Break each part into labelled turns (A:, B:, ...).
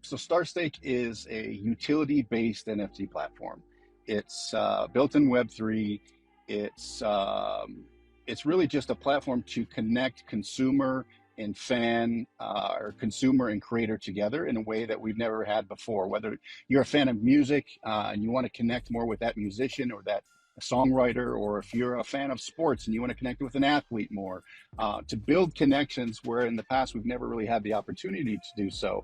A: So Starstake is a utility-based NFT platform. It's built in Web3. It's it's really just a platform to connect consumer and fan, or consumer and creator together in a way that we've never had before. Whether you're a fan of music and you want to connect more with that musician or that songwriter, or if you're a fan of sports and you want to connect with an athlete more, to build connections where in the past we've never really had the opportunity to do so.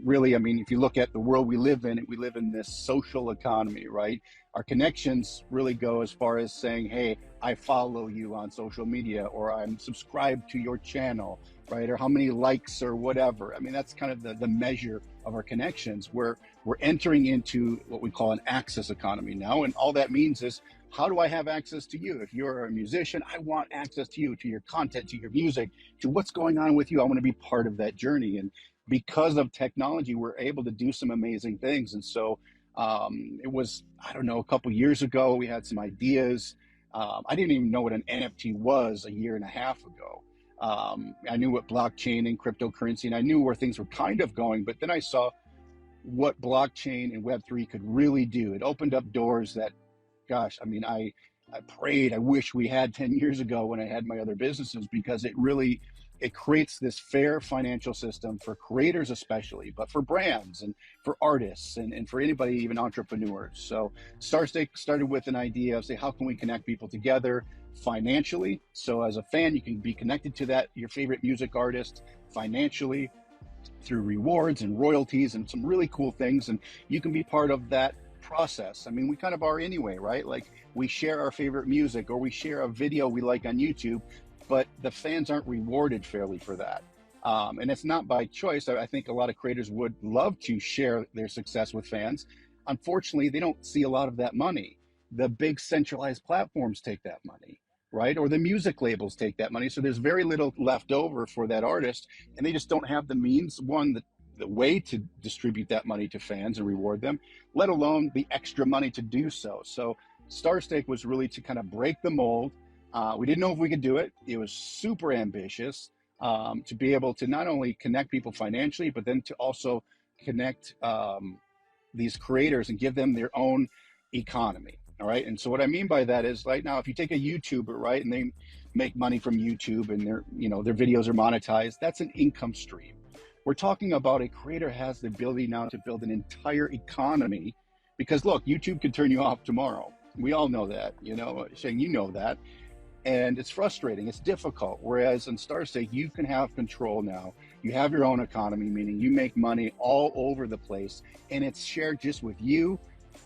A: Really, I mean, if you look at the world we live in this social economy, right? Our connections really go as far as saying, hey, I follow you on social media, or I'm subscribed to your channel, right? Or how many likes or whatever. I mean, that's kind of the measure of our connections, where we're entering into what we call an access economy now. And all that means is, how do I have access to you? If you're a musician, I want access to you, to your content, to your music, to what's going on with you. I want to be part of that journey. And because of technology, we're able to do some amazing things. And so it was, I don't know, a couple years ago, we had some ideas. I didn't even know what an NFT was a year and a half ago. I knew what blockchain and cryptocurrency, and I knew where things were kind of going, but then I saw what blockchain and Web3 could really do. It opened up doors that, gosh, I mean, I prayed, I wish we had 10 years ago when I had my other businesses, because it creates this fair financial system for creators especially, but for brands and for artists and for anybody, even entrepreneurs. So Starstake started with an idea of, say, how can we connect people together financially? So as a fan, you can be connected to your favorite music artist financially through rewards and royalties and some really cool things. And you can be part of that process. I mean, we kind of are anyway, right? Like, we share our favorite music, or we share a video we like on YouTube, but the fans aren't rewarded fairly for that. And it's not by choice. I think a lot of creators would love to share their success with fans. Unfortunately, they don't see a lot of that money. The big centralized platforms take that money, right? Or the music labels take that money. So there's very little left over for that artist, and they just don't have the means, the way to distribute that money to fans and reward them, let alone the extra money to do so. So Starstake was really to kind of break the mold. We didn't know if we could do it. It was super ambitious, to be able to not only connect people financially, but then to also connect these creators and give them their own economy. All right. And so what I mean by that is, right now, if you take a YouTuber, right, and they make money from YouTube and their videos are monetized, that's an income stream. We're talking about a creator has the ability now to build an entire economy, because look, YouTube could turn you off tomorrow. We all know that, Shane, you know that. And it's frustrating, it's difficult. Whereas in Starstake, you can have control now. You have your own economy, meaning you make money all over the place, and it's shared just with you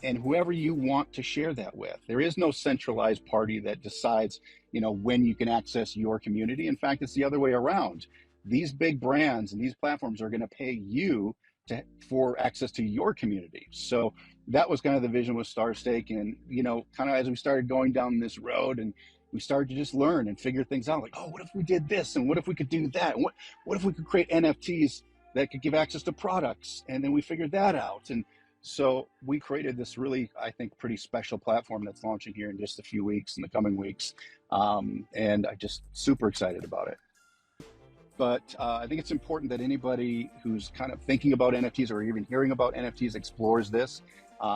A: and whoever you want to share that with. There is no centralized party that decides, when you can access your community. In fact, it's the other way around. These big brands and these platforms are going to pay you for access to your community. So that was kind of the vision with Starstake. And, kind of as we started going down this road, and we started to just learn and figure things out, like, oh, what if we did this? And what if we could do that? And what if we could create NFTs that could give access to products? And then we figured that out. And so we created this really, I think, pretty special platform that's launching here in just a few weeks, in the coming weeks. And I'm just super excited about it. But I think it's important that anybody who's kind of thinking about NFTs or even hearing about NFTs explores this,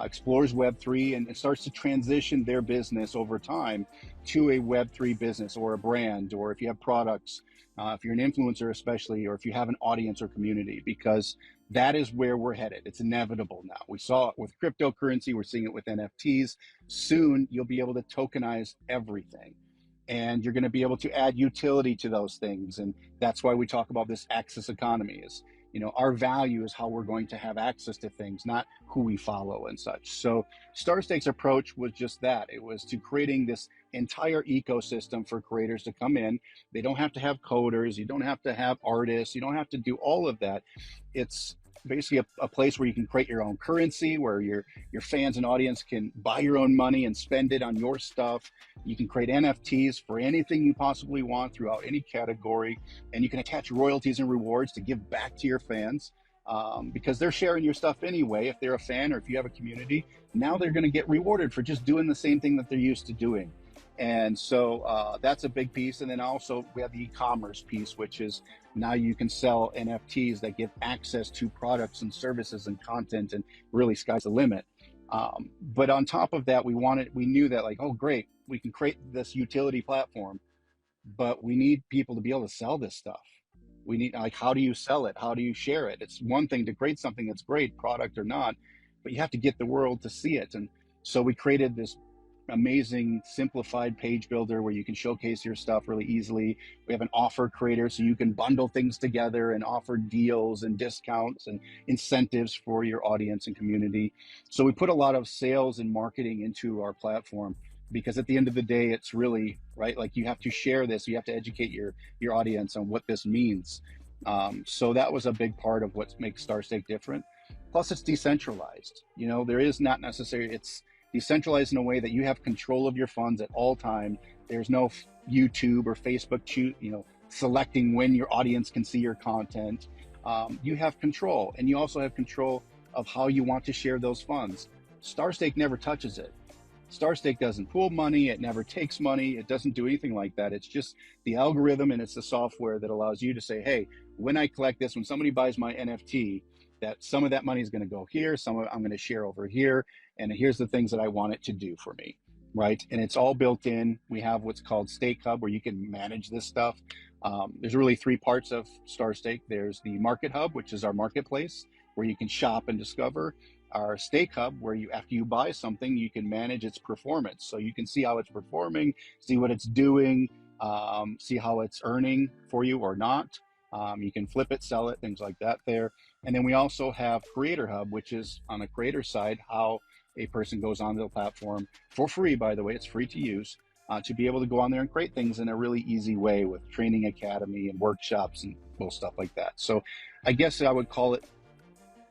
A: explores Web3, and starts to transition their business over time to a Web3 business or a brand, or if you have products, if you're an influencer especially, or if you have an audience or community, because that is where we're headed. It's inevitable now. We saw it with cryptocurrency. We're seeing it with NFTs. Soon, you'll be able to tokenize everything. And you're going to be able to add utility to those things. And that's why we talk about this access economy. Is, our value is how we're going to have access to things, not who we follow and such. So Starstake's approach was just that. It was to creating this entire ecosystem for creators to come in. They don't have to have coders. You don't have to have artists. You don't have to do all of that. It's basically a place where you can create your own currency, where your fans and audience can buy your own money and spend it on your stuff. You can create NFTs for anything you possibly want throughout any category, and you can attach royalties and rewards to give back to your fans, because they're sharing your stuff anyway. If they're a fan or if you have a community, now they're going to get rewarded for just doing the same thing that they're used to doing. And so that's a big piece. And then also we have the e-commerce piece, which is now you can sell NFTs that give access to products and services and content, and really sky's the limit. But on top of that, we knew that, like, oh, great, we can create this utility platform, but we need people to be able to sell this stuff. We need, like, how do you sell it? How do you share it? It's one thing to create something that's great, product or not, but you have to get the world to see it. And so we created this amazing simplified page builder where you can showcase your stuff really easily. We have an offer creator so you can bundle things together and offer deals and discounts and incentives for your audience and community. So we put a lot of sales and marketing into our platform, because at the end of the day, it's really, right, like, you have to share this, you have to educate your audience on what this means. So that was a big part of what makes Starstake different. Plus, it's decentralized. There is not necessarily, it's decentralized in a way that you have control of your funds at all time. There's no YouTube or Facebook selecting when your audience can see your content. You have control, and you also have control of how you want to share those funds. Starstake never touches it. Starstake doesn't pool money, it never takes money, it doesn't do anything like that. It's just the algorithm, and it's the software that allows you to say, hey, when I collect this, when somebody buys my NFT, that some of that money is going to go here, some of it I'm going to share over here, and here's the things that I want it to do for me, right? And it's all built in. We have what's called Stake Hub, where you can manage this stuff. There's really three parts of Starstake. There's the Market Hub, which is our marketplace, where you can shop and discover. Our Stake Hub, where after you buy something, you can manage its performance. So you can see how it's performing, see what it's doing, see how it's earning for you or not. You can flip it, sell it, things like that there. And then we also have Creator Hub, which is on the creator side, how a person goes onto the platform for free, by the way, it's free to use, to be able to go on there and create things in a really easy way with training academy and workshops and little stuff like that. So I guess I would call it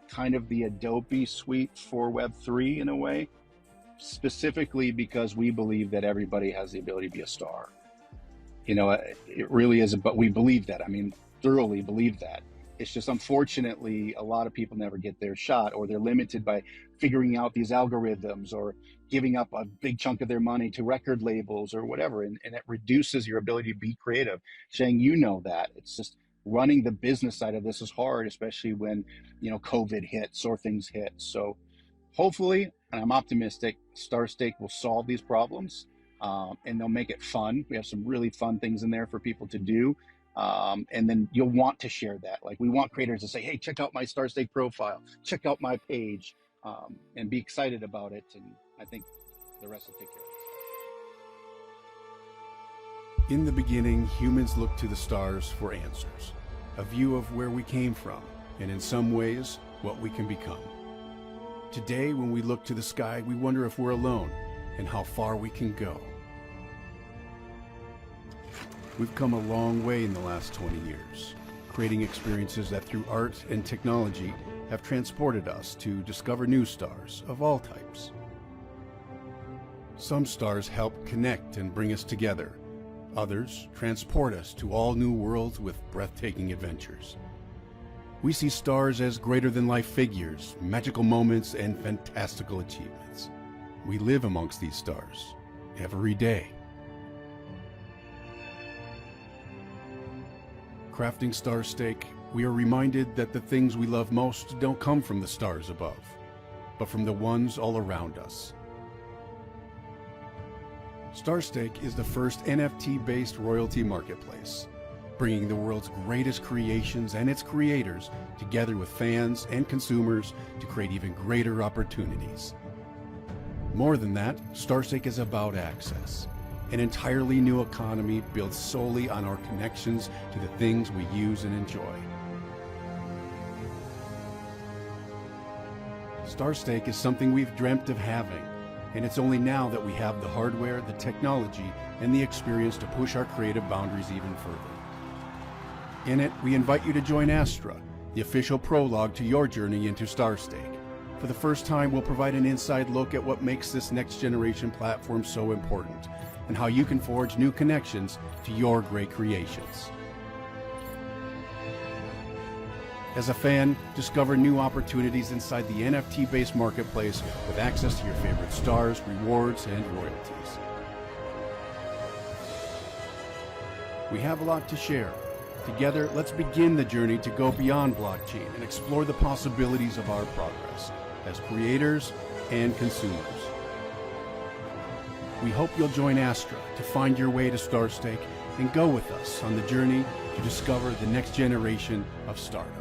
A: kind of the Adobe suite for Web3 in a way, specifically because we believe that everybody has the ability to be a star. It really is, but we believe that. I mean, thoroughly believe that. It's just, unfortunately, a lot of people never get their shot, or they're limited by figuring out these algorithms, or giving up a big chunk of their money to record labels or whatever. And it reduces your ability to be creative. Shang, that. It's just, running the business side of this is hard, especially when, COVID hits or things hit. So hopefully, and I'm optimistic, Starstake will solve these problems, and they'll make it fun. We have some really fun things in there for people to do. And then you'll want to share that. Like, we want creators to say, hey, check out my Starstake profile, check out my page, and be excited about it. And I think the rest will take care of it.
B: In the beginning, humans looked to the stars for answers, a view of where we came from, and in some ways, what we can become. Today, when we look to the sky, we wonder if we're alone and how far we can go. We've come a long way in the last 20 years, creating experiences that through art and technology have transported us to discover new stars of all types. Some stars help connect and bring us together. Others transport us to all new worlds with breathtaking adventures. We see stars as greater-than-life figures, magical moments, and fantastical achievements. We live amongst these stars every day. Crafting Starstake, we are reminded that the things we love most don't come from the stars above, but from the ones all around us. Starstake is the first NFT-based royalty marketplace, bringing the world's greatest creations and its creators together with fans and consumers to create even greater opportunities. More than that, Starstake is about access, an entirely new economy built solely on our connections to the things we use and enjoy. Starstake is something we've dreamt of having, and it's only now that we have the hardware, the technology, and the experience to push our creative boundaries even further. In it, we invite you to join Astra, the official prologue to your journey into Starstake. For the first time, we'll provide an inside look at what makes this next generation platform so important, and how you can forge new connections to your great creations. As a fan, discover new opportunities inside the NFT-based marketplace with access to your favorite stars, rewards, and royalties. We have a lot to share. Together, let's begin the journey to go beyond blockchain and explore the possibilities of our progress as creators and consumers. We hope you'll join Astra to find your way to Starstake and go with us on the journey to discover the next generation of startups.